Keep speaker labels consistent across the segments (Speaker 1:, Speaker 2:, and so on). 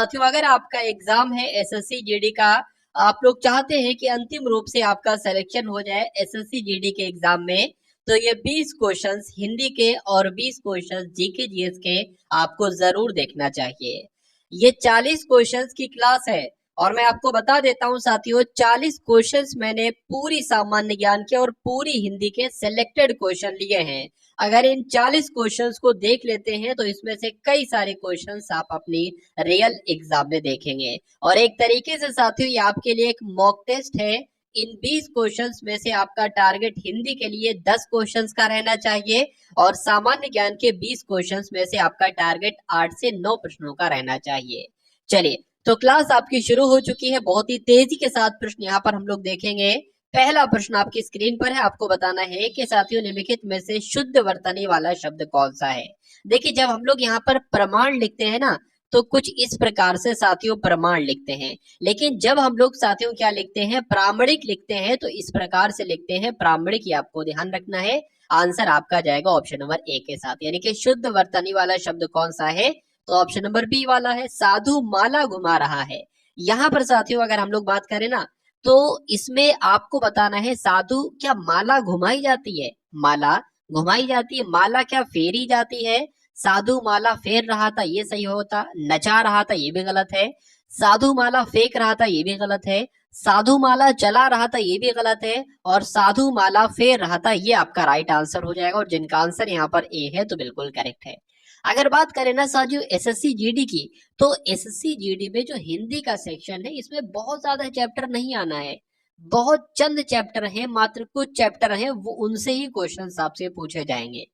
Speaker 1: साथियों अगर आपका एग्जाम है एसएससी जीडी का, आप लोग चाहते हैं कि अंतिम रूप से आपका सिलेक्शन हो जाए एसएससी जीडी के एग्जाम में, तो ये 20 क्वेश्चंस हिंदी के और 20 क्वेश्चंस जीके जीएस के आपको जरूर देखना चाहिए। ये 40 क्वेश्चंस की क्लास है और मैं आपको बता देता हूं साथियों, 40 क्वेश्चंस मैंने पूरी सामान्य ज्ञान के और पूरी हिंदी के सिलेक्टेड क्वेश्चन लिए हैं। अगर इन 40 क्वेश्चंस को देख लेते हैं तो इसमें से कई सारे क्वेश्चंस आप अपनी रियल एग्जाम में देखेंगे। और एक तरीके से साथियों ये आपके लिए एक मॉक टेस्ट है। इन 20 क्वेश्चंस में से आपका टारगेट हिंदी के लिए 10 क्वेश्चंस का रहना चाहिए और सामान्य ज्ञान के 20 क्वेश्चंस में से आपका टारगेट 8 से 9 प्रश्नों का रहना चाहिए। चलिए तो क्लास आपकी शुरू हो चुकी है। बहुत ही तेजी के साथ प्रश्न यहाँ पर हम लोग देखेंगे। पहला प्रश्न आपकी स्क्रीन पर है, आपको बताना है कि साथियों निम्नलिखित में से शुद्ध वर्तनी वाला शब्द कौन सा है। देखिए जब हम लोग यहाँ पर प्रमाण लिखते हैं ना, तो कुछ इस प्रकार से साथियों प्रमाण लिखते हैं, लेकिन जब हम लोग साथियों क्या लिखते हैं, प्रामाणिक लिखते हैं, तो इस प्रकार से लिखते हैं प्रामाणिक। ये आपको ध्यान रखना है। आंसर आपका जाएगा ऑप्शन नंबर ए के साथ, यानी कि शुद्ध वर्तनी वाला शब्द कौन सा है, तो ऑप्शन नंबर बी वाला है, साधु माला घुमा रहा है। यहाँ पर साथियों अगर हम लोग बात करें ना, तो इसमें आपको बताना है साधु क्या माला घुमाई जाती है, माला घुमाई जाती है, माला क्या फेरी जाती है। साधु माला फेर रहा था ये सही होता, नचा रहा था ये भी गलत है, साधु माला फेंक रहा था ये भी गलत है, साधु माला चला रहा था ये भी गलत है, और साधु माला फेर रहा था ये आपका राइट आंसर हो जाएगा। और जिनका आंसर यहाँ पर ए है तो बिल्कुल करेक्ट है। अगर बात करें ना साथियों एसएससी जीडी की, तो एसएससी जीडी में जो हिंदी का सेक्शन है इसमें बहुत ज्यादा चैप्टर नहीं आना है, बहुत चंद चैप्टर हैं, मात्र कुछ चैप्टर हैं, वो उनसे ही क्वेश्चंस आपसे पूछे जाएंगे।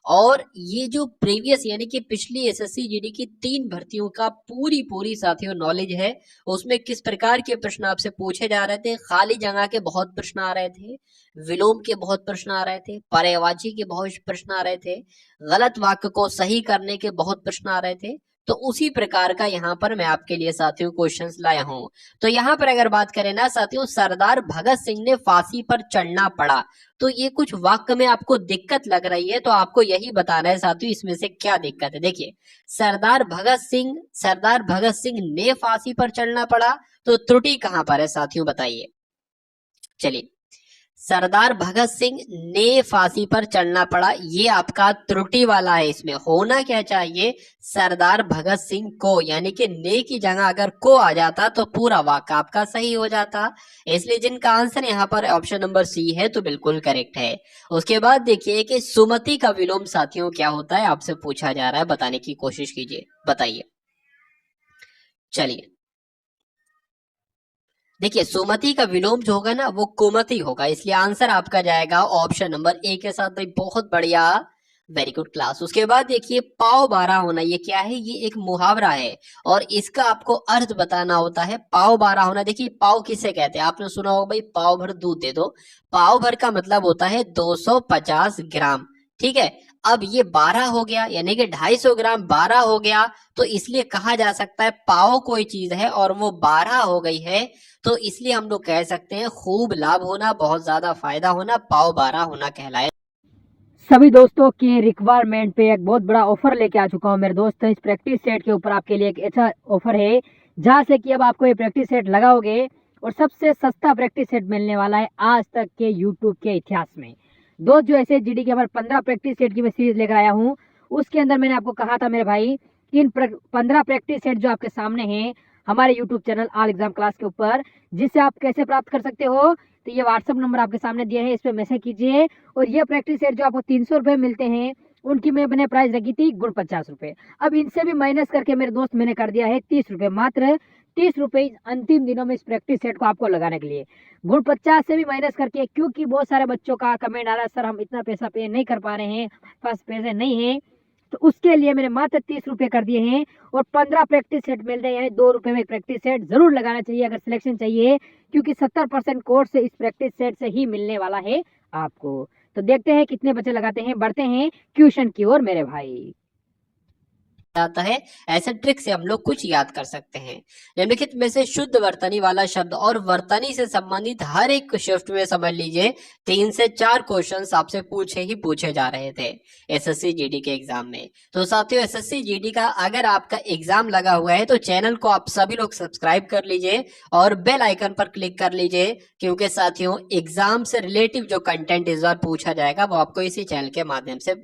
Speaker 1: और ये जो प्रीवियस यानी कि पिछली एसएससी जीडी की 3 भर्तियों का पूरी पूरी साथियों नॉलेज है, उसमें किस प्रकार के प्रश्न आपसे पूछे जा रहे थे। खाली जगह के बहुत प्रश्न आ रहे थे, विलोम के बहुत प्रश्न आ रहे थे, पर्यायवाची के बहुत प्रश्न आ रहे थे, गलत वाक्य को सही करने के बहुत प्रश्न आ रहे थे। तो उसी प्रकार का यहाँ पर मैं आपके लिए साथियों क्वेश्चंस लाया हूँ। तो यहाँ पर अगर बात करें ना साथियों, सरदार भगत सिंह ने फांसी पर चढ़ना पड़ा, तो ये कुछ वाक्य में आपको दिक्कत लग रही है, तो आपको यही बताना है साथियों इसमें से क्या दिक्कत है। देखिए सरदार भगत सिंह ने फांसी पर चढ़ना पड़ा, तो त्रुटि कहां पर है साथियों बताइए। चलिए सरदार भगत सिंह ने फांसी पर चढ़ना पड़ा, ये आपका त्रुटि वाला है। इसमें होना क्या चाहिए, सरदार भगत सिंह को, यानी कि ने की जगह अगर को आ जाता तो पूरा वाक्य आपका सही हो जाता। इसलिए जिनका आंसर यहाँ पर ऑप्शन नंबर सी है तो बिल्कुल करेक्ट है। उसके बाद देखिए कि सुमति का विलोम साथियों क्या होता है, आपसे पूछा जा रहा है, बताने की कोशिश कीजिए, बताइए। चलिए देखिए सुमति का विलोम जो होगा ना वो कुमति होगा, इसलिए आंसर आपका जाएगा ऑप्शन नंबर ए के साथ। भाई बहुत बढ़िया, वेरी गुड क्लास। उसके बाद देखिए पाव बारह होना, ये क्या है, ये एक मुहावरा है और इसका आपको अर्थ बताना होता है। पाव बारह होना, देखिए पाव किसे कहते हैं, आपने सुना होगा भाई पाव भर दूध दे दो। पाव भर का मतलब होता है 250 ग्राम, ठीक है। अब ये 12 हो गया, यानी कि 250 ग्राम 12 हो गया, तो इसलिए कहा जा सकता है पाव कोई चीज है और वो 12 हो गई है, तो इसलिए हम लोग कह सकते हैं खूब लाभ होना, बहुत ज्यादा फायदा होना, पाव 12 होना कहलाए।
Speaker 2: सभी दोस्तों की रिक्वायरमेंट पे एक बहुत बड़ा ऑफर लेके आ चुका हूँ मेरे दोस्त। इस प्रैक्टिस सेट के ऊपर आपके लिए एक ऐसा ऑफर है जहाँ से कि अब आपको ये प्रैक्टिस सेट लगाओगे और सबसे सस्ता प्रैक्टिस सेट मिलने वाला है आज तक के यूट्यूब के इतिहास में। दोस्त जो ऐसे जीडी के हमारे 15 प्रैक्टिस सेट की मैं सीरीज लेकर आया हूँ, उसके अंदर मैंने आपको कहा था मेरे भाई कि इन 15 प्रैक्टिस सेट जो आपके सामने हैं हमारे YouTube channel all exam class के ऊपर, जिससे आप कैसे प्राप्त कर सकते हो, तो ये व्हाट्सअप नंबर आपके सामने दिया है, इस पर मैसेज कीजिए। और ये प्रैक्टिस सेट जो आपको 300 रुपये मिलते हैं, उनकी मैंने प्राइस रखी थी गुण 50 रुपये। अब इनसे भी माइनस करके मेरे दोस्त मैंने कर दिया है 30 रुपये, मात्र 30 रुपये अंतिम दिनों में इस प्रैक्टिस सेट को आपको लगाने के लिए। गुण 50 से भी माइनस करके, क्योंकि बहुत सारे बच्चों का कमेंट आ रहा है सर हम इतना पैसा पे नहीं कर पा रहे हैं, पास पैसे नहीं है, तो उसके लिए मैंने मात्र 30 रुपये कर दिए हैं और 15 प्रैक्टिस सेट मिल रहे हैं, यानी 2 रुपये में एक प्रैक्टिस सेट जरूर लगाना चाहिए अगर सिलेक्शन चाहिए, क्योंकि 70% कोर्स इस प्रैक्टिस सेट से ही मिलने वाला है आपको। तो देखते हैं कितने बच्चे लगाते हैं, बढ़ते हैं ट्यूशन की ओर मेरे भाई।
Speaker 1: जाता है। ऐसे ट्रिक से हम लोग कुछ याद कर सकते हैं। निम्नलिखित में से शुद्ध वर्तनी वाला शब्द और वर्तनी से संबंधित हर एक शिफ्ट में समझ लीजिए 3 से 4 क्वेश्चंस आपसे पूछे जा रहे थे एसएससी जीडी के एग्जाम में। तो साथियों, एसएससी जीडी का अगर आपका एग्जाम लगा हुआ है तो चैनल को आप सभी लोग सब्सक्राइब कर लीजिए और बेल आइकन पर क्लिक कर लीजिए, क्योंकि साथियों एग्जाम से रिलेटिव जो कंटेंट इस बार पूछा जाएगा वो आपको इसी चैनल के माध्यम से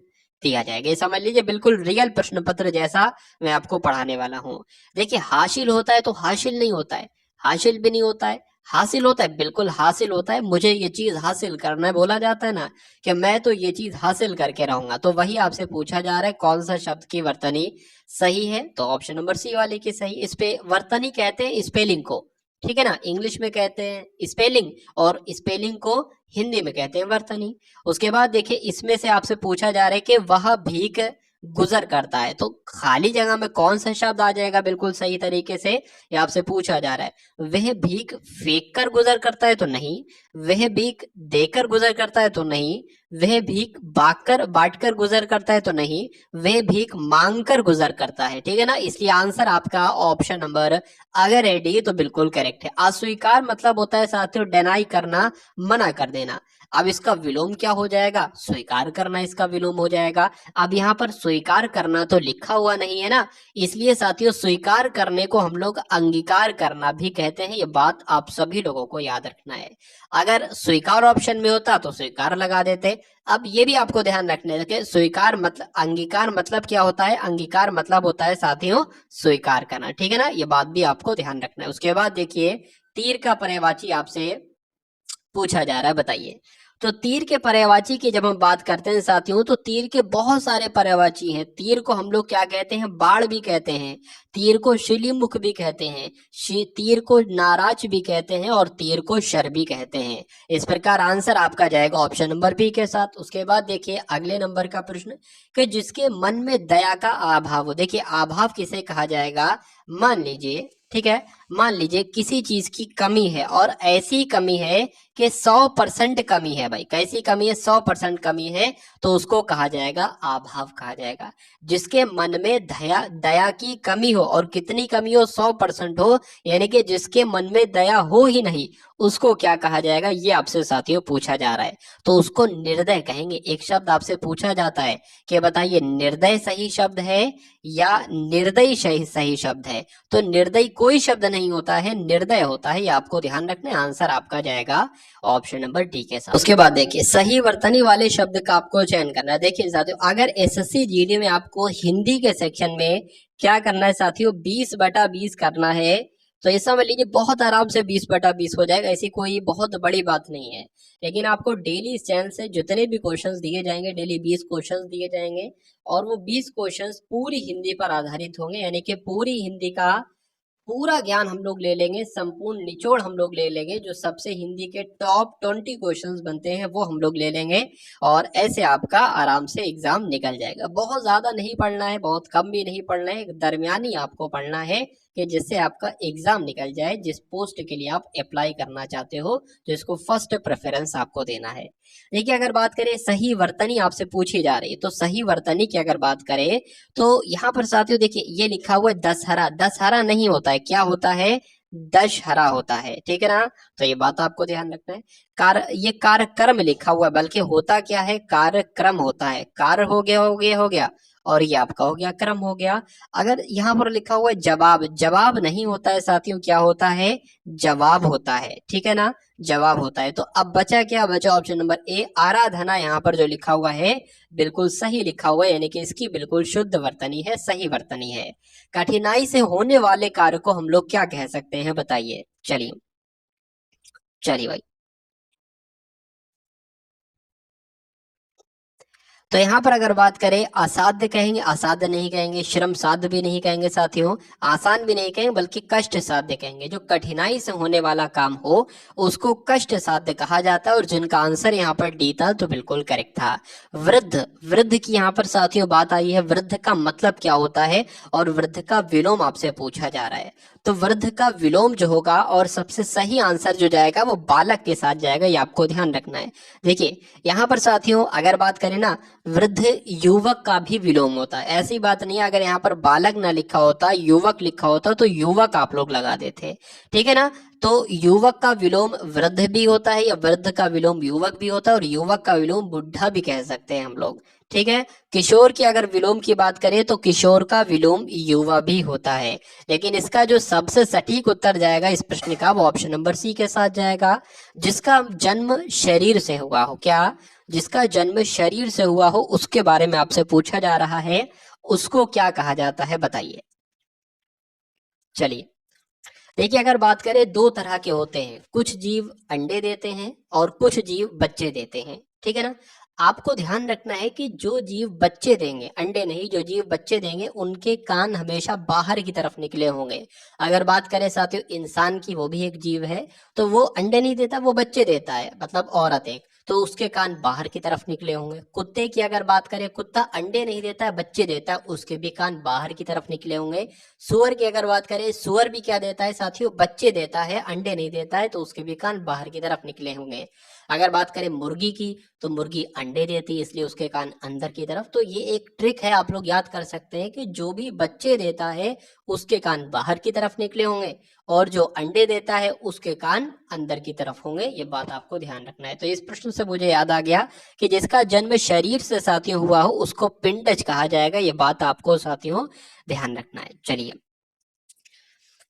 Speaker 1: दिया जाएगा। ये समझ लीजिए बिल्कुल रियल प्रश्न पत्र जैसा मैं आपको पढ़ाने वाला हूँ। देखिए, हासिल होता है तो हासिल नहीं होता है, हासिल भी नहीं होता है, हासिल होता है, बिल्कुल हासिल होता है। मुझे ये चीज हासिल करना है, बोला जाता है ना कि मैं तो ये चीज हासिल करके रहूंगा। तो वही आपसे पूछा जा रहा है कौन सा शब्द की वर्तनी सही है, तो ऑप्शन नंबर सी वाले की सही। इस पे वर्तनी कहते हैं स्पेलिंग को, ठीक है ना, इंग्लिश में कहते हैं स्पेलिंग और स्पेलिंग को हिंदी में कहते हैं वर्तनी। उसके बाद देखिए, इसमें से आपसे पूछा जा रहा है कि वह भीख गुजर करता है, तो खाली जगह में कौन सा शब्द आ जाएगा बिल्कुल सही तरीके से, ये आपसे पूछा जा रहा है। वह भीख फेंक कर गुजर करता है तो नहीं, वह भीख देकर गुजर करता है तो नहीं, वह भीख बांट कर गुजर करता है तो नहीं, वह भीख मांग कर गुजर करता है, ठीक है ना। इसलिए आंसर आपका ऑप्शन नंबर अगर है डी तो बिल्कुल करेक्ट है। अस्वीकार मतलब होता है साथियों डिनाई करना, मना कर देना। अब इसका विलोम क्या हो जाएगा, स्वीकार करना इसका विलोम हो जाएगा। अब यहाँ पर स्वीकार करना तो लिखा हुआ नहीं है ना, इसलिए साथियों स्वीकार करने को हम लोग अंगीकार करना भी कहते हैं। ये बात आप सभी लोगों को याद रखना है। अगर स्वीकार ऑप्शन में होता तो स्वीकार लगा देते। अब ये भी आपको ध्यान रखना है कि स्वीकार मतलब अंगीकार मतलब क्या होता है, अंगीकार मतलब होता है साथियों स्वीकार करना, ठीक है ना। ये बात भी आपको ध्यान रखना है। उसके बाद देखिए, तीर का पर्यायवाची आपसे पूछा जा रहा है, बताइए। तो तीर के पर्यायवाची की जब हम बात करते हैं साथियों, तो तीर के बहुत सारे पर्यायवाची हैं। तीर को हम लोग क्या कहते हैं, बाण भी कहते हैं, तीर को शिलीमुख भी कहते हैं, तीर को नाराज भी कहते हैं और तीर को शर भी कहते हैं। इस प्रकार आंसर आपका जाएगा ऑप्शन नंबर बी के साथ। उसके बाद देखिए अगले नंबर का प्रश्न कि जिसके मन में दया का अभाव हो। देखिए, अभाव किसे कहा जाएगा, मान लीजिए, ठीक है, मान लीजिए किसी चीज की कमी है और ऐसी कमी है कि 100% कमी है। भाई कैसी कमी है, 100% कमी है, तो उसको कहा जाएगा अभाव कहा जाएगा। जिसके मन में दया की कमी हो और कितनी कमी हो, 100% हो, यानी कि जिसके मन में दया हो ही नहीं, उसको क्या कहा जाएगा, ये आपसे साथियों पूछा जा रहा है। तो उसको निर्दय कहेंगे। एक शब्द आपसे पूछा जाता है कि बताइए निर्दय सही शब्द है या निर्दयी सही शब्द है। तो निर्दयी कोई शब्द नहीं होता है, निर्दय होता है, ये आपको ध्यान रखना है। आंसर आपका जाएगा ऑप्शन नंबर डी के साथ। उसके बाद देखिए, सही वर्तनी वाले शब्द का आपको चयन करना है। देखिए साथियों, अगर एसएससी जीडी में आपको हिंदी के सेक्शन में क्या करना है साथियों, 20/20 करना है, तो ये समझ लीजिए बहुत आराम से 20/20 हो जाएगा, ऐसी कोई बहुत बड़ी बात नहीं है। लेकिन आपको डेली इस चैनल से जितने भी क्वेश्चंस दिए जाएंगे, डेली 20 क्वेश्चंस दिए जाएंगे और वो 20 क्वेश्चंस पूरी हिंदी पर आधारित होंगे, यानी कि पूरी हिंदी का पूरा ज्ञान हम लोग ले लेंगे, संपूर्ण निचोड़ हम लोग ले लेंगे। जो सबसे हिंदी के टॉप 20 क्वेश्चंस बनते हैं वो हम लोग ले लेंगे और ऐसे आपका आराम से एग्जाम निकल जाएगा। बहुत ज्यादा नहीं पढ़ना है, बहुत कम भी नहीं पढ़ना है, दरमियानी आपको पढ़ना है कि जिससे आपका एग्जाम निकल जाए। जिस पोस्ट के लिए आप अप्लाई करना चाहते हो तो इसको फर्स्ट प्रेफरेंस आपको देना है। देखिए, अगर बात करें सही वर्तनी आपसे पूछी जा रही है, तो सही वर्तनी की अगर बात करें तो यहाँ पर साथियों देखिए ये लिखा हुआ है दशहरा। दशहरा नहीं होता है, क्या होता है, दशहरा होता है, ठीक है ना। तो ये बात आपको ध्यान रखना है। ये कार्यक्रम लिखा हुआ है, बल्कि होता क्या है, कार्यक्रम होता है। कार्य हो गया और ये आपका हो गया, क्रम हो गया। अगर यहाँ पर लिखा हुआ है जवाब, जवाब नहीं होता है साथियों, क्या होता है, जवाब होता है, ठीक है ना, जवाब होता है। तो अब बचा क्या, बचा ऑप्शन नंबर ए आराधना। यहाँ पर जो लिखा हुआ है बिल्कुल सही लिखा हुआ है, यानी कि इसकी बिल्कुल शुद्ध वर्तनी है, सही वर्तनी है। कठिनाई से होने वाले कार्य को हम लोग क्या कह सकते हैं, बताइए। चलिए भाई, तो यहाँ पर अगर बात करें असाध्य कहेंगे, असाध्य नहीं कहेंगे, श्रम साध्य भी नहीं कहेंगे साथियों, आसान भी नहीं कहेंगे, बल्कि कष्ट साध्य कहेंगे। जो कठिनाई से होने वाला काम हो उसको कष्ट साध्य कहा जाता है। और जिनका आंसर यहाँ पर डी था तो बिल्कुल करेक्ट था। वृद्ध, वृद्ध की यहाँ पर साथियों बात आई है। वृद्ध का मतलब क्या होता है और वृद्ध का विलोम आपसे पूछा जा रहा है। तो वृद्ध का विलोम जो होगा और सबसे सही आंसर जो जाएगा वो बालक के साथ जाएगा, ये आपको ध्यान रखना है। देखिए यहाँ पर साथियों अगर बात करें ना, वृद्ध युवक का भी विलोम होता है। ऐसी बात नहीं है, अगर यहाँ पर बालक ना लिखा होता, युवक लिखा होता तो युवक आप लोग लगा देते, ठीक है ना। तो युवक का विलोम वृद्ध भी होता है, या वृद्ध का विलोम युवक भी होता है, और युवक का विलोम बुढ़ा भी कह सकते हैं हम लोग, ठीक है। किशोर की अगर विलोम की बात करें तो किशोर का विलोम युवा भी होता है। लेकिन इसका जो सबसे सटीक उत्तर जाएगा इस प्रश्न का, वो ऑप्शन नंबर सी के साथ जाएगा, जिसका जन्म शरीर से हुआ हो। क्या? जिसका जन्म शरीर से हुआ हो, उसके बारे में आपसे पूछा जा रहा है, उसको क्या कहा जाता है, बताइए। चलिए देखिए, अगर बात करें, दो तरह के होते हैं, कुछ जीव अंडे देते हैं और कुछ जीव बच्चे देते हैं, ठीक है ना। आपको ध्यान रखना है कि जो जीव बच्चे देंगे, अंडे नहीं, जो जीव बच्चे देंगे उनके कान हमेशा बाहर की तरफ निकले होंगे। अगर बात करें साथियों इंसान की, वो भी एक जीव है, तो वो अंडे नहीं देता, वो बच्चे देता है, मतलब औरत एक, तो उसके कान बाहर की तरफ निकले होंगे। कुत्ते की अगर बात करें, कुत्ता अंडे नहीं देता है, बच्चे देता है, उसके भी कान बाहर की तरफ निकले होंगे। सुअर की अगर बात करें, सुअर भी क्या देता है साथियों, बच्चे देता है, अंडे नहीं देता है, तो उसके भी कान बाहर की तरफ निकले होंगे। अगर बात करें मुर्गी की, तो मुर्गी अंडे देती है, इसलिए उसके कान अंदर की तरफ। तो ये एक ट्रिक है, आप लोग याद कर सकते हैं कि जो भी बच्चे देता है उसके कान बाहर की तरफ निकले होंगे, और जो अंडे देता है उसके कान अंदर की तरफ होंगे। ये बात आपको ध्यान रखना है। तो इस प्रश्न से मुझे याद आ गया कि जिसका जन्म शरीर से साथियों हुआ हो उसको पिंडज कहा जाएगा। ये बात आपको साथियों ध्यान रखना है। चलिए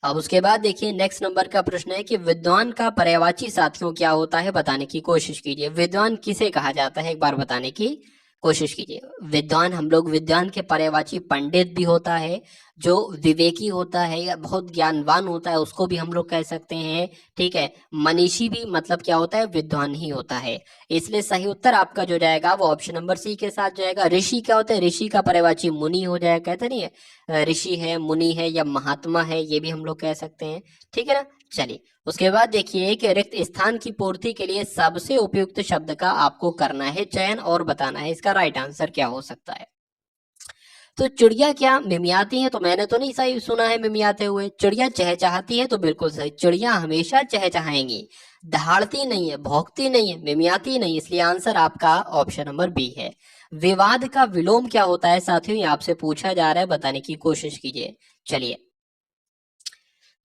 Speaker 1: अब उसके बाद देखिए, नेक्स्ट नंबर का प्रश्न है कि विद्वान का पर्यायवाची साथियों क्या होता है, बताने की कोशिश कीजिए। विद्वान किसे कहा जाता है, एक बार बताने की कोशिश कीजिए। विद्वान, हम लोग विद्वान के पर्यायवाची पंडित भी होता है, जो विवेकी होता है या बहुत ज्ञानवान होता है उसको भी हम लोग कह सकते हैं, ठीक है। मनीषी भी मतलब क्या होता है, विद्वान ही होता है। इसलिए सही उत्तर आपका जो जाएगा वो ऑप्शन नंबर सी के साथ जाएगा। ऋषि क्या होता है, ऋषि का पर्यायवाची मुनि हो जाएगा, कहते नहीं है ऋषि है, मुनि है, या महात्मा है, ये भी हम लोग कह सकते हैं, ठीक है ना। चलिए उसके बाद देखिए कि रिक्त स्थान की पूर्ति के लिए सबसे उपयुक्त शब्द का आपको करना है चयन और बताना है इसका राइट आंसर क्या हो सकता है। तो चिड़िया क्या मिमियाती है, तो मैंने तो नहीं सही सुना है मिमियाते हुए। चिड़िया चहचहाती है, तो बिल्कुल सही, चिड़िया हमेशा चहचहाएंगी, दहाड़ती नहीं है, भौंकती नहीं है, मिमियाती नहीं, इसलिए आंसर आपका ऑप्शन नंबर बी है। विवाद का विलोम क्या होता है साथियों, ये आपसे पूछा जा रहा है, बताने की कोशिश कीजिए। चलिए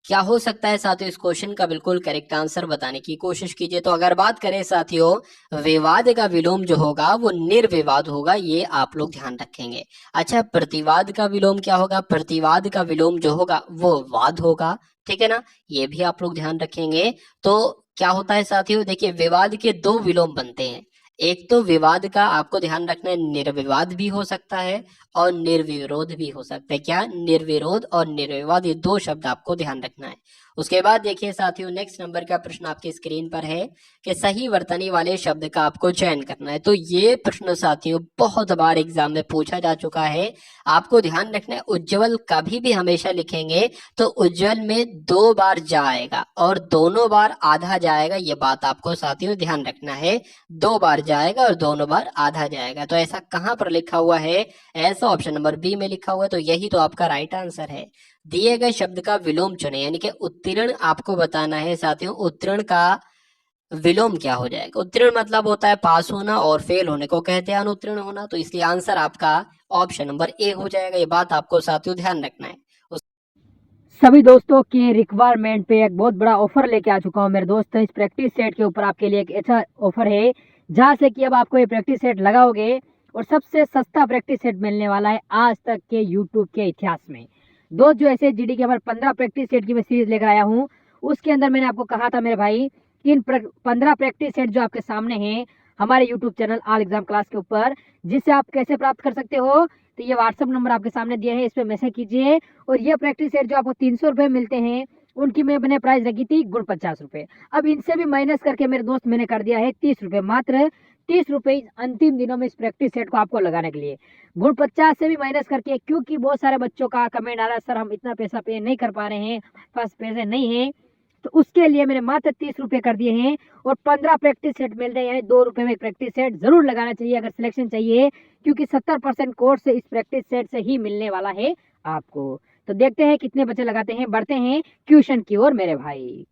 Speaker 1: क्या हो सकता है साथियों, इस क्वेश्चन का बिल्कुल करेक्ट आंसर बताने की कोशिश कीजिए। तो अगर बात करें साथियों, विवाद का विलोम जो होगा वो निर्विवाद होगा, ये आप लोग ध्यान रखेंगे। अच्छा, प्रतिवाद का विलोम क्या होगा, प्रतिवाद का विलोम जो होगा वो वाद होगा, ठीक है ना, ये भी आप लोग ध्यान रखेंगे। तो क्या होता है साथियों, देखिए विवाद के दो विलोम बनते हैं। एक तो विवाद का आपको ध्यान रखना है, निर्विवाद भी हो सकता है और निर्विरोध भी हो सकता है। क्या, निर्विरोध और निर्विवाद, ये दो शब्द आपको ध्यान रखना है। उसके बाद देखिए साथियों, नेक्स्ट नंबर का प्रश्न आपकी स्क्रीन पर है कि सही वर्तनी वाले शब्द का आपको चयन करना है। तो ये प्रश्न साथियों बहुत बार एग्जाम में पूछा जा चुका है, आपको ध्यान रखना है। उज्जवल कभी भी हमेशा लिखेंगे तो उज्जवल में दो बार जाएगा और दोनों बार आधा जाएगा, ये बात आपको साथियों ध्यान रखना है। दो बार जाएगा और दोनों बार आधा जाएगा, तो ऐसा कहाँ पर लिखा हुआ है, ऐसा ऑप्शन नंबर बी में लिखा हुआ है। तो यही तो आपका राइट आंसर है। दिए गए शब्द का विलोम चुने, यानी कि उत्तीर्ण आपको बताना है साथियों, उत्तीर्ण का विलोम क्या हो जाएगा। उत्तीर्ण मतलब होता है पास होना, और फेल होने को कहते हैं अनुत्तीर्ण होना, तो इसलिए आंसर आपका ऑप्शन नंबर ए हो जाएगा। ये बात आपको साथियों ध्यान रखना है।
Speaker 2: सभी दोस्तों की रिक्वायरमेंट पे एक बहुत बड़ा ऑफर लेके आ चुका हूँ मेरे दोस्त। इस प्रैक्टिस सेट के ऊपर आपके लिए एक अच्छा ऑफर है, जहाँ से कि अब आपको ये प्रैक्टिस सेट लगाओगे और सबसे सस्ता प्रैक्टिस सेट मिलने वाला है आज तक के यूट्यूब के इतिहास में। दोस्त जो ऐसे जीडी के हमारे 15 प्रैक्टिस सेट की मैं सीरीज लेकर आया हूँ, उसके अंदर मैंने आपको कहा था मेरे भाई कि इन 15 प्रैक्टिस सेट जो आपके सामने हैं हमारे YouTube channel all exam class के ऊपर, जिससे आप कैसे प्राप्त कर सकते हो, तो ये व्हाट्सअप नंबर आपके सामने दिया है, इस पर मैसेज कीजिए। और ये प्रैक्टिस सेट जो आपको 300 रुपये मिलते हैं, उनकी मैंने प्राइस रखी थी गुण 50 रुपये। अब इनसे भी माइनस करके मेरे दोस्त मैंने कर दिया है 30 रुपये, मात्र 30 रुपये अंतिम दिनों में इस प्रैक्टिस सेट को आपको लगाने के लिए। गुण 50 से भी माइनस करके, क्योंकि बहुत सारे बच्चों का कमेंट आ रहा है सर हम इतना पैसा पे नहीं कर पा रहे हैं, पास पैसे नहीं है, तो उसके लिए मैंने मात्र 30 रुपये कर दिए हैं। और 15 प्रैक्टिस सेट मिल रहे हैं, यानी 2 रुपये में एक प्रैक्टिस सेट जरूर लगाना चाहिए अगर सिलेक्शन चाहिए, क्योंकि 70% कोर्स इस प्रैक्टिस सेट से ही मिलने वाला है आपको। तो देखते हैं कितने बच्चे लगाते हैं, बढ़ते हैं ट्यूशन की ओर मेरे भाई।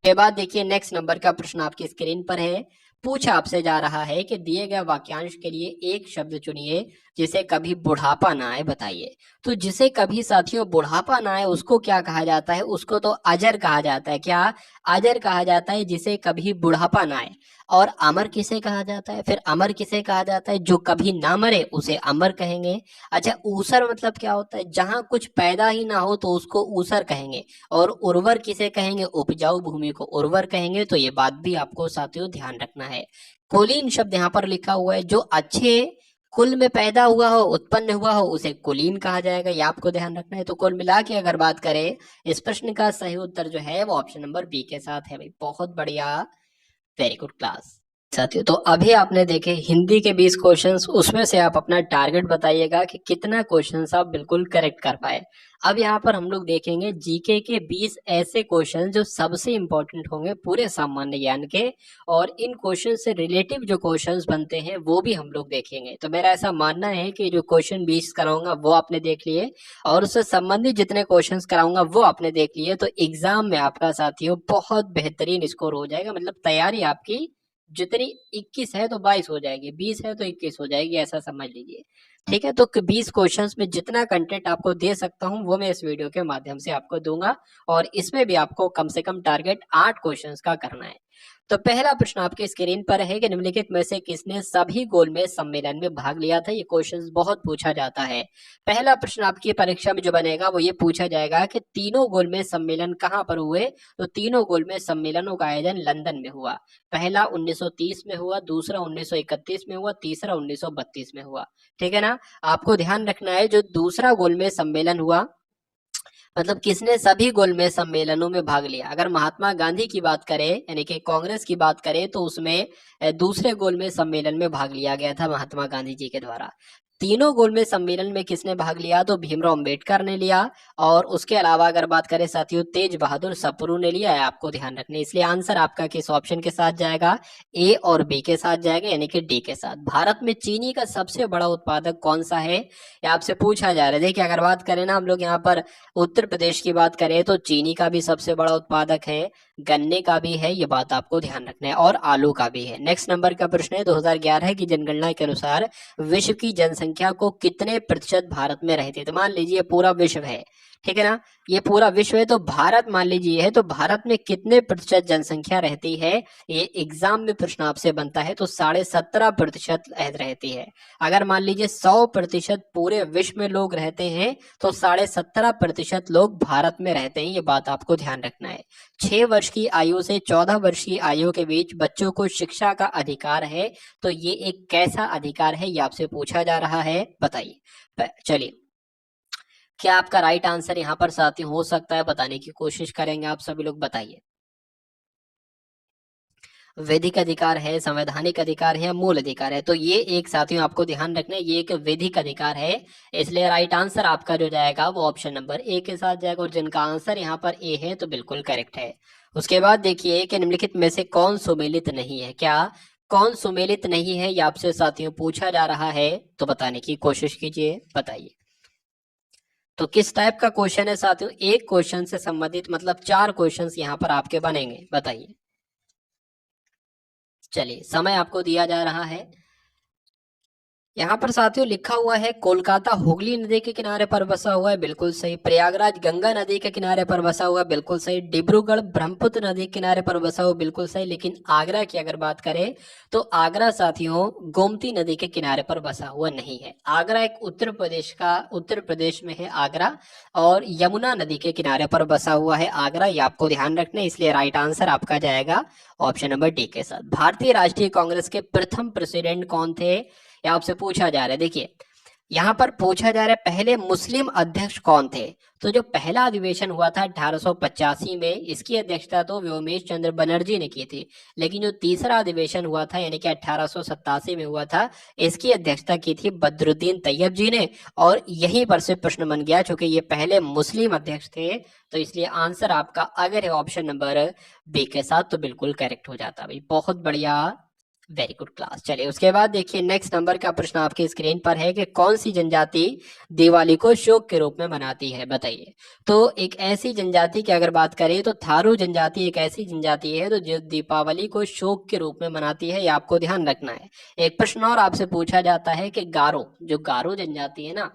Speaker 1: के बाद देखिए नेक्स्ट नंबर का प्रश्न आपकी स्क्रीन पर है, पूछा आपसे जा रहा है कि दिए गए वाक्यांश के लिए एक शब्द चुनिए जिसे कभी बुढ़ापा ना आए, बताइए। तो जिसे कभी साथियों बुढ़ापा ना आए उसको क्या कहा जाता है? उसको तो अजर कहा जाता है। क्या? अजर कहा जाता है जिसे कभी बुढ़ापा ना आए। और अमर किसे कहा जाता है? फिर अमर किसे कहा जाता है? जो कभी ना मरे उसे अमर कहेंगे। अच्छा, ऊसर मतलब क्या होता है? जहां कुछ पैदा ही ना हो तो उसको ऊसर कहेंगे। और उर्वर किसे कहेंगे? उपजाऊ भूमि को उर्वर कहेंगे। तो ये बात भी आपको साथियों ध्यान रखना है। कुलीन शब्द यहाँ पर लिखा हुआ है, जो अच्छे कुल में पैदा हुआ हो, उत्पन्न हुआ हो, उसे कुलीन कहा जाएगा। ये आपको ध्यान रखना है। तो कुल मिला के अगर बात करें, इस प्रश्न का सही उत्तर जो है वो ऑप्शन नंबर बी के साथ है भाई। बहुत बढ़िया, वेरी गुड क्लास। साथियों, तो अभी आपने देखे हिंदी के 20 क्वेश्चंस, उसमें से आप अपना टारगेट बताइएगा कि कितना क्वेश्चंस आप बिल्कुल करेक्ट कर पाए। अब यहाँ पर हम लोग देखेंगे जीके के 20 ऐसे क्वेश्चन जो सबसे इंपॉर्टेंट होंगे पूरे सामान्य ज्ञान के, और इन क्वेश्चन से रिलेटिव जो क्वेश्चंस बनते हैं वो भी हम लोग देखेंगे। तो मेरा ऐसा मानना है कि जो क्वेश्चन 20 कराऊंगा वो आपने देख लिए, और उससे संबंधित जितने क्वेश्चंस कराऊंगा वो आपने देख लिए, तो एग्जाम में आपका साथियों बहुत बेहतरीन स्कोर हो जाएगा। मतलब तैयारी आपकी जितनी 21 है तो 22 हो जाएगी, 20 है तो 21 हो जाएगी, ऐसा समझ लीजिए। ठीक है, तो 20 क्वेश्चंस में जितना कंटेंट आपको दे सकता हूं वो मैं इस वीडियो के माध्यम से आपको दूंगा, और इसमें भी आपको कम से कम टारगेट 8 क्वेश्चंस का करना है। तो पहला प्रश्न आपके स्क्रीन पर है कि निम्नलिखित में से किसने सभी गोलमेज सम्मेलन में भाग लिया था? ये क्वेश्चन बहुत पूछा जाता है। पहला प्रश्न आपकी परीक्षा में जो बनेगा वो ये पूछा जाएगा कि तीनों गोलमेज सम्मेलन कहां पर हुए? तो तीनों गोलमेज सम्मेलनों का आयोजन लंदन में हुआ। पहला 1930 में हुआ, दूसरा 1931 में हुआ, तीसरा 1932 में हुआ। ठीक है ना? आपको ध्यान रखना है, जो दूसरा गोलमेज सम्मेलन हुआ, मतलब किसने सभी गोलमेज सम्मेलनों में भाग लिया। अगर महात्मा गांधी की बात करें, यानी कि कांग्रेस की बात करें, तो उसमें दूसरे गोलमेज सम्मेलन में भाग लिया गया था महात्मा गांधी जी के द्वारा। तीनों गोलमेज सम्मेलन में किसने भाग लिया? तो भीमराव अंबेडकर ने लिया। और उसके अलावा अगर बात करें साथियों, तेज बहादुर सप्रू ने लिया है। आपको ध्यान रखना है। इसलिए आंसर आपका किस ऑप्शन के साथ जाएगा? ए और बी के साथ जाएगा, यानी कि डी के साथ। भारत में चीनी का सबसे बड़ा उत्पादक कौन सा है? ये आपसे पूछा जा रहा है। देखिए, अगर बात करें ना हम लोग यहाँ पर उत्तर प्रदेश की बात करें तो चीनी का भी सबसे बड़ा उत्पादक है, गन्ने का भी है, ये बात आपको ध्यान रखना है, और आलू का भी है। नेक्स्ट नंबर का प्रश्न है, 2011 की जनगणना के अनुसार विश्व की जनसंख्या को कितने प्रतिशत भारत में रहती है? तो मान लीजिए पूरा विश्व है, ठीक है ना, ये पूरा विश्व है, तो भारत मान लीजिए है, तो भारत में कितने प्रतिशत जनसंख्या रहती है? ये एग्जाम में प्रश्न आपसे बनता है। तो 17.5% रहती है। अगर मान लीजिए 100% पूरे विश्व में लोग रहते हैं तो 17.5% लोग भारत में रहते हैं। ये बात आपको ध्यान रखना है। 6 वर्ष की आयु से 14 वर्ष की आयु के बीच बच्चों को शिक्षा का अधिकार है। तो ये एक कैसा अधिकार है, ये आपसे पूछा जा रहा है, बताइए। चलिए, क्या आपका राइट आंसर यहाँ पर साथी हो सकता है? बताने की कोशिश करेंगे आप सभी लोग, बताइए। वैधिक अधिकार है, संवैधानिक अधिकार है, या मूल अधिकार है? तो ये एक साथियों आपको ध्यान रखना है, ये एक वैधिक अधिकार है। इसलिए राइट आंसर आपका जो जाएगा वो ऑप्शन नंबर ए के साथ जाएगा, और जिनका आंसर यहाँ पर ए है तो बिल्कुल करेक्ट है। उसके बाद देखिए कि निम्नलिखित में से कौन सुमेलित नहीं है? क्या कौन सुमेलित नहीं है, ये आपसे साथियों पूछा जा रहा है, तो बताने की कोशिश कीजिए, बताइए। तो किस टाइप का क्वेश्चन है साथियों? एक क्वेश्चन से संबंधित मतलब 4 क्वेश्चंस यहाँ पर आपके बनेंगे, बताइए। चलिए, समय आपको दिया जा रहा है। यहाँ पर साथियों लिखा हुआ है कोलकाता हुगली नदी के किनारे पर बसा हुआ है, बिल्कुल सही। प्रयागराज गंगा नदी के किनारे पर बसा हुआ है, बिल्कुल सही। डिब्रूगढ़ ब्रह्मपुत्र नदी के किनारे पर बसा हुआ, बिल्कुल सही। लेकिन आगरा की अगर बात करें तो आगरा साथियों गोमती नदी के किनारे पर बसा हुआ नहीं है। आगरा एक उत्तर प्रदेश में है आगरा, और यमुना नदी के किनारे पर बसा हुआ है आगरा, ये आपको ध्यान रखना है। इसलिए राइट आंसर आपका जाएगा ऑप्शन नंबर डी के साथ। भारतीय राष्ट्रीय कांग्रेस के प्रथम प्रेसिडेंट कौन थे? या आपसे पूछा जा रहा है। देखिए, यहाँ पर पूछा जा रहा है पहले मुस्लिम अध्यक्ष कौन थे? तो जो पहला अधिवेशन हुआ था 1885 में, इसकी अध्यक्षता तो व्योमेश चंद्र बनर्जी ने की थी। लेकिन जो तीसरा अधिवेशन हुआ था, यानी कि 1887 में हुआ था, इसकी अध्यक्षता की थी बदरुद्दीन तैयब जी ने। और यहीं पर से प्रश्न बन गया, चूंकि ये पहले मुस्लिम अध्यक्ष थे, तो इसलिए आंसर आपका अगर है ऑप्शन नंबर बी के साथ तो बिल्कुल करेक्ट हो जाता। भाई बहुत बढ़िया, वेरी गुड क्लास। चलिए उसके बाद देखिए नेक्स्ट नंबर का प्रश्न आपके स्क्रीन पर है कि कौन सी जनजाति दिवाली को शोक के रूप में मनाती है, बताइए। तो एक ऐसी जनजाति की अगर बात करें तो थारू जनजाति एक ऐसी जनजाति है तो जो दीपावली को शोक के रूप में मनाती है, ये आपको ध्यान रखना है। एक प्रश्न और आपसे पूछा जाता है कि गारो, जो गारो जनजाति है ना,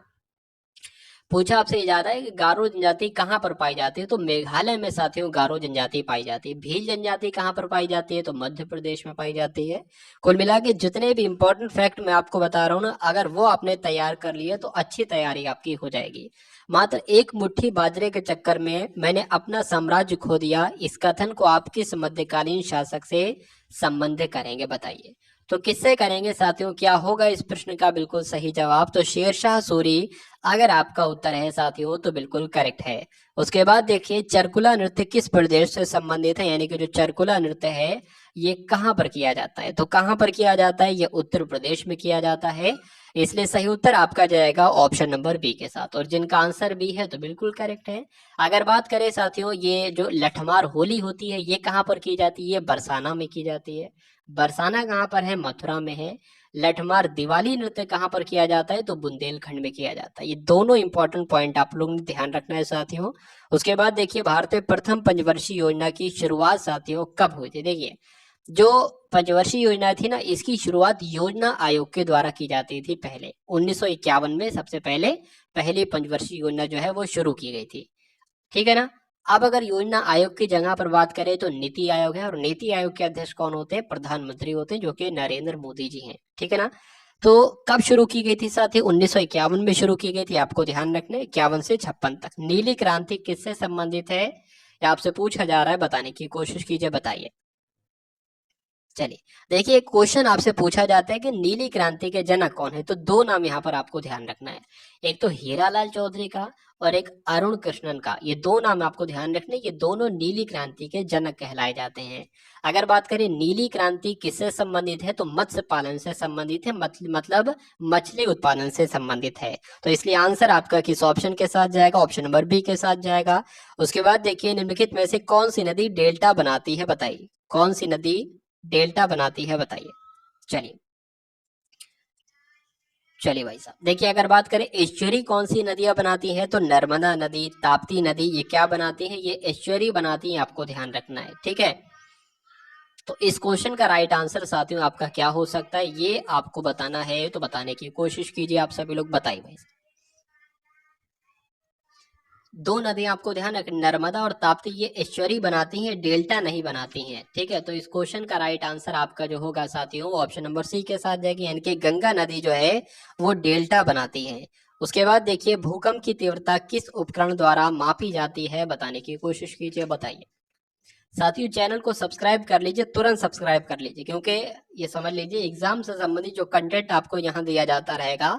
Speaker 1: पूछा आपसे ये जाता है कि गारो जनजाति कहाँ पर पाई जाती है, तो मेघालय में साथियों गारो जनजाति पाई जाती है। भील जनजाति कहाँ पर पाई जाती है, तो मध्य प्रदेश में पाई जाती है। कुल मिला के जितने भी इंपॉर्टेंट फैक्ट मैं आपको बता रहा हूँ ना, अगर वो आपने तैयार कर लिए तो अच्छी तैयारी आपकी हो जाएगी। मात्र एक मुट्ठी बाजरे के चक्कर में मैंने अपना साम्राज्य खो दिया, इस कथन को आप किस मध्यकालीन शासक से संबंधित करेंगे, बताइए। तो किससे करेंगे साथियों, क्या होगा इस प्रश्न का बिल्कुल सही जवाब, तो शेरशाह सूरी अगर आपका उत्तर है साथियों तो बिल्कुल करेक्ट है। उसके बाद देखिए चरकुला नृत्य किस प्रदेश से संबंधित है, यानी कि जो चरकुला नृत्य है ये कहाँ पर किया जाता है, तो कहाँ पर किया जाता है, ये उत्तर प्रदेश में किया जाता है। इसलिए सही उत्तर आपका जाएगा ऑप्शन नंबर बी के साथ, और जिनका आंसर बी है तो बिल्कुल करेक्ट है। अगर बात करें साथियों ये जो लठमार होली होती है ये कहाँ पर की जाती है, बरसाना में की जाती है। बरसाना कहाँ पर है, मथुरा में है। लठमार दिवाली नृत्य कहाँ पर किया जाता है, तो बुंदेलखंड में किया जाता है। ये दोनों इंपॉर्टेंट पॉइंट आप लोगों ने ध्यान रखना है साथियों। उसके बाद देखिए भारत में प्रथम पंचवर्षीय योजना की शुरुआत साथियों कब हुई थी, देखिए जो पंचवर्षीय योजना थी ना, इसकी शुरुआत योजना आयोग के द्वारा की जाती थी पहले 1951 में सबसे पहले पहली पंचवर्षीय योजना जो है वो शुरू की गई थी, ठीक है ना। अब अगर योजना आयोग की जगह पर बात करें तो नीति आयोग है, और नीति आयोग के अध्यक्ष कौन होते हैं, प्रधानमंत्री होते हैं, जो कि नरेंद्र मोदी जी हैं, ठीक है ना। तो कब शुरू की गई थी साथी, 1951 में शुरू की गई थी, आपको ध्यान रखना है 51 से 56 तक। नीली क्रांति किससे संबंधित है, या आपसे पूछा जा रहा है, बताने की कोशिश कीजिए, बताइए। चलिए देखिए क्वेश्चन आपसे पूछा जाता है कि नीली क्रांति के जनक कौन है, तो दो नाम यहाँ पर आपको ध्यान रखना है, एक तो हीरालाल चौधरी का और एक अरुण कृष्णन का। ये दो नाम आपको ध्यान रखने, ये दोनों नीली क्रांति के जनक कहलाए जाते हैं। अगर बात करें नीली क्रांति किससे संबंधित है, तो मत्स्य पालन से संबंधित है, मतलब मछली उत्पादन से संबंधित है। तो इसलिए आंसर आपका किस ऑप्शन के साथ जाएगा, ऑप्शन नंबर बी के साथ जाएगा। उसके बाद देखिए निम्नलिखित में से कौन सी नदी डेल्टा बनाती है, बताइए कौन सी नदी डेल्टा बनाती है, बताइए। चलिए चलिए भाई साहब देखिए अगर बात करें एस्चुअरी कौन सी नदियां बनाती हैं, तो नर्मदा नदी, ताप्ती नदी, ये क्या बनाती हैं, ये एस्चुअरी बनाती हैं, आपको ध्यान रखना है, ठीक है। तो इस क्वेश्चन का राइट आंसर साथियों आपका क्या हो सकता है, ये आपको बताना है, तो बताने की कोशिश कीजिए आप सभी लोग, बताइए भाई। दो नदियां आपको ध्यान रखना, नर्मदा और ताप्ती, ये एस्चुअरी बनाती हैं, डेल्टा नहीं बनाती हैं, ठीक है। तो इस क्वेश्चन का राइट आंसर आपका जो होगा साथियों ऑप्शन नंबर सी के साथ जाएगी, यानी कि गंगा नदी जो है वो डेल्टा बनाती है। उसके बाद देखिए भूकंप की तीव्रता किस उपकरण द्वारा मापी जाती है, बताने की कोशिश कीजिए, बताइए। साथियों चैनल को सब्सक्राइब कर लीजिए, तुरंत सब्सक्राइब कर लीजिए, क्योंकि ये समझ लीजिए एग्जाम से संबंधित जो कंटेंट आपको यहाँ दिया जाता रहेगा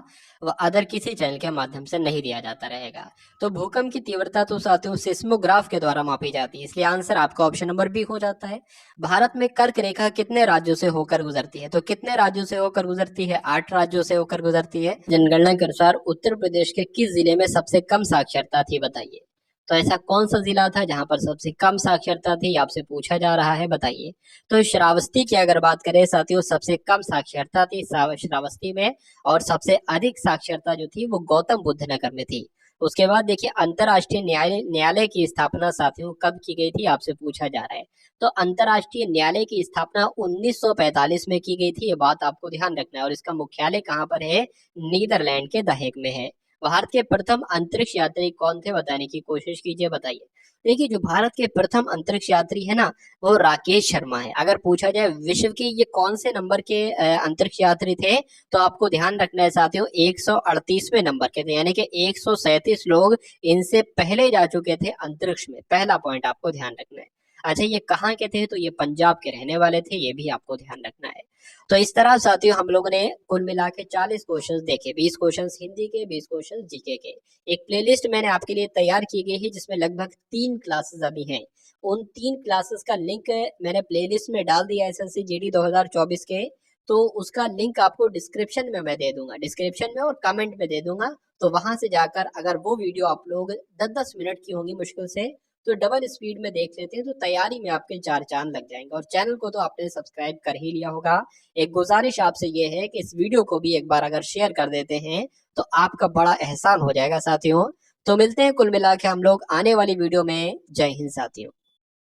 Speaker 1: वह अदर किसी चैनल के माध्यम से नहीं दिया जाता रहेगा। तो भूकंप की तीव्रता तो साथियों सिस्मोग्राफ के द्वारा मापी जाती है, इसलिए आंसर आपका ऑप्शन नंबर बी हो जाता है। भारत में कर्क रेखा कितने राज्यों से होकर गुजरती है, तो कितने राज्यों से होकर गुजरती है, 8 राज्यों से होकर गुजरती है। जनगणना के अनुसार उत्तर प्रदेश के किस जिले में सबसे कम साक्षरता थी, बताइए। तो ऐसा कौन सा जिला था जहां पर सबसे कम साक्षरता थी, आपसे पूछा जा रहा है, बताइए। तो श्रावस्ती की अगर बात करें साथियों सबसे कम साक्षरता थी श्रावस्ती में, और सबसे अधिक साक्षरता जो थी वो गौतम बुद्ध नगर में थी। उसके बाद देखिए अंतरराष्ट्रीय न्यायालय की स्थापना साथियों कब की गई थी, आपसे पूछा जा रहा है। तो अंतरराष्ट्रीय न्यायालय की स्थापना 1945 में की गई थी, ये बात आपको ध्यान रखना है, और इसका मुख्यालय कहाँ पर है, नीदरलैंड के द हेग में है। भारत के प्रथम अंतरिक्ष यात्री कौन थे, बताने की कोशिश कीजिए, बताइए। देखिए जो भारत के प्रथम अंतरिक्ष यात्री है ना वो राकेश शर्मा है। अगर पूछा जाए विश्व के ये कौन से नंबर के अंतरिक्ष यात्री थे, तो आपको ध्यान रखना है साथियों 138वें नंबर के थे, यानी कि 137 लोग इनसे पहले जा चुके थे अंतरिक्ष में, पहला पॉइंट आपको ध्यान रखना है। अच्छा ये कहाँ के थे, तो ये पंजाब के रहने वाले थे, ये भी आपको ध्यान रखना है। तो इस तरह साथियों हम लोगों ने कुल मिला के 40 क्वेश्चंस देखे, 20 क्वेश्चंस हिंदी के, 20 क्वेश्चंस जीके के। एक प्लेलिस्ट मैंने आपके लिए तैयार की गई है जिसमें लगभग 3 क्लासेस अभी हैं। उन 3 क्लासेस का लिंक मैंने प्लेलिस्ट में डाल दिया एसएससी जीडी 2024 के, तो उसका लिंक आपको डिस्क्रिप्शन में मैं दे दूंगा, डिस्क्रिप्शन में और कमेंट में दे दूंगा। तो वहां से जाकर अगर वो वीडियो आप लोग 10-10 मिनट की होंगी मुश्किल से, तो डबल स्पीड में देख लेते हैं तो तैयारी में आपके 4 चांद लग जाएंगे। और चैनल को तो आपने सब्सक्राइब कर ही लिया होगा। एक गुजारिश आपसे ये है कि इस वीडियो को भी एक बार अगर शेयर कर देते हैं तो आपका बड़ा एहसान हो जाएगा साथियों। तो मिलते हैं कुल मिला के हम लोग आने वाली वीडियो में। जय हिंद साथियों।